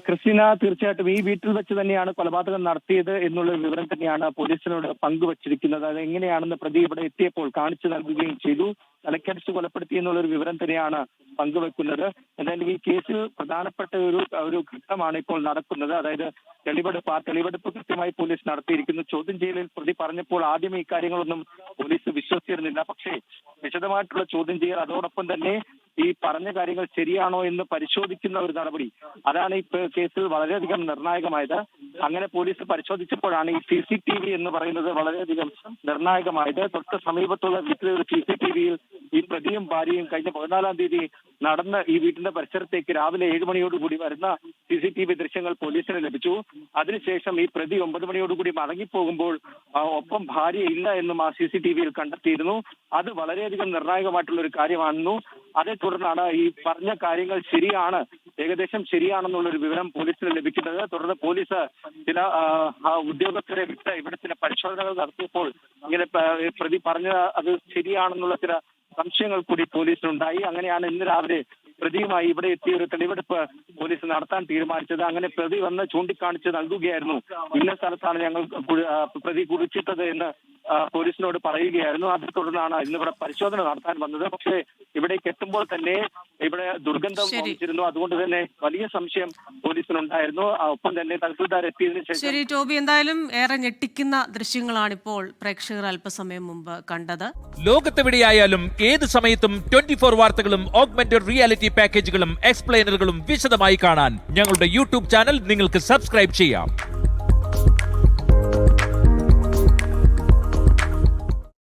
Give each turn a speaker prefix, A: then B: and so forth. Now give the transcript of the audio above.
A: Christina, തീർച്ചയായിട്ടും ഈ വീട്ടിൽ വെച്ച് തന്നെയാണ് കൊലപാതകം നടത്തിയത് എന്നുള്ള വിവരം തന്നെയാണ് പോലീസിനോട് പങ്കുവച്ചിരിക്കുന്നത്. അത് എങ്ങനെയാണെന്ന് പ്രതി ഇവിടെ എത്തിയപ്പോൾ കാണിച്ചു നൽകുകയും ചെയ്തു. തലക്കടിച്ച് കൊലപ്പെടുത്തി എന്നുള്ളൊരു വിവരം തന്നെയാണ് പങ്കുവെക്കുന്നത്. എന്തായാലും ഈ കേസിൽ പ്രധാനപ്പെട്ട ഒരു ഘട്ടമാണ് ഇപ്പോൾ നടക്കുന്നത്. അതായത് തെളിവെടുപ്പ് കൃത്യമായി പോലീസ് നടത്തിയിരിക്കുന്നു. ചോദ്യം ചെയ്യലിൽ പ്രതി പറഞ്ഞപ്പോൾ ആദ്യം ഈ കാര്യങ്ങളൊന്നും പോലീസ് വിശ്വസിച്ചിരുന്നില്ല. പക്ഷേ വിശദമായിട്ടുള്ള ചോദ്യം ചെയ്യൽ, അതോടൊപ്പം തന്നെ ഈ പറഞ്ഞ കാര്യങ്ങൾ ശരിയാണോ എന്ന് പരിശോധിക്കുന്ന ഒരു നടപടി, അതാണ് ഈ കേസിൽ വളരെയധികം നിർണായകമായത്. അങ്ങനെ പോലീസ് പരിശോധിച്ചപ്പോഴാണ് ഈ CCTV എന്ന് പറയുന്നത് വളരെയധികം നിർണായകമായത്. തൊട്ട് സമീപത്തുള്ള വീട്ടിലെ ഒരു CCTV-യിൽ ഈ പ്രതിയും ഭാര്യയും കഴിഞ്ഞ 14-ാം തീയതി നടന്ന് ഈ വീടിന്റെ പരിസരത്തേക്ക് രാവിലെ 7 മണിയോടുകൂടി വരുന്ന CCTV ദൃശ്യങ്ങൾ പോലീസിന് ലഭിച്ചു. അതിനുശേഷം ഈ പ്രതി 9 മണിയോടുകൂടി മടങ്ങിപ്പോകുമ്പോൾ ഒപ്പം ഭാര്യ ഇല്ല എന്നും ആ CCTV-യിൽ കണ്ടെത്തിയിരുന്നു. അത് വളരെയധികം നിർണായകമായിട്ടുള്ള ഒരു കാര്യമാണെന്നു. അതേ തുടർന്നാണ് ഈ പറഞ്ഞ കാര്യങ്ങൾ ശരിയാണ്, ഏകദേശം ശരിയാണെന്നുള്ളൊരു വിവരം പോലീസിന് ലഭിക്കുന്നത്. തുടർന്ന് പോലീസ് ചില ഉദ്യോഗസ്ഥരെ വിട്ട് ഇവിടെ ചില പരിശോധനകൾ നടത്തിയപ്പോൾ ഇങ്ങനെ പ്രതി പറഞ്ഞ അത് ശരിയാണെന്നുള്ള ചില സംശയങ്ങൾ കൂടി പോലീസിനുണ്ടായി. അങ്ങനെയാണ് ഇന്ന് രാവിലെ പ്രതിയുമായി ഇവിടെ എത്തിയ ഒരു തെളിവെടുപ്പ് പോലീസ് നടത്താൻ തീരുമാനിച്ചത്. അങ്ങനെ പ്രതി വന്ന് ചൂണ്ടിക്കാണിച്ച് നൽകുകയായിരുന്നു, ഇന്ന സ്ഥലത്താണ് ഞങ്ങൾ പ്രതി കുറിച്ചിട്ടത് എന്ന് പോലീസിനോട് പറയുകയായിരുന്നു. അതേ തുടർന്നാണ് ഇന്നിവിടെ പരിശോധന നടത്താൻ വന്നത്. പക്ഷേ ഇവിടേക്ക് എത്തുമ്പോൾ തന്നെ ഇവിടെ ദുർഗന്ധം വഹിച്ചിരുന്നു. അതുകൊണ്ട് തന്നെ വലിയ സംശയം പോലീസിനുണ്ടായിരുന്നു. ഒപ്പം തന്നെ തഹസിൽദാർ എത്തിയതിനു ശേഷം.
B: ശരി ടോബി, എന്തായാലും ഏറെ ഞെട്ടിക്കുന്ന ദൃശ്യങ്ങളാണിപ്പോൾ പ്രേക്ഷകർ അല്പസമയം മുമ്പ് കണ്ടത്.
C: ലോകത്തെവിടെയായാലും ഏത് സമയത്തും 24 വാർത്തകളും ഓഗ്മെന്റഡ് റിയാലിറ്റി പാക്കേജുകളും എക്സ്പ്ലെയിനറുകളും വിശദമായി കാണാൻ ഞങ്ങളുടെ യൂട്യൂബ് ചാനൽ നിങ്ങൾക്ക് സബ്സ്ക്രൈബ് ചെയ്യാം.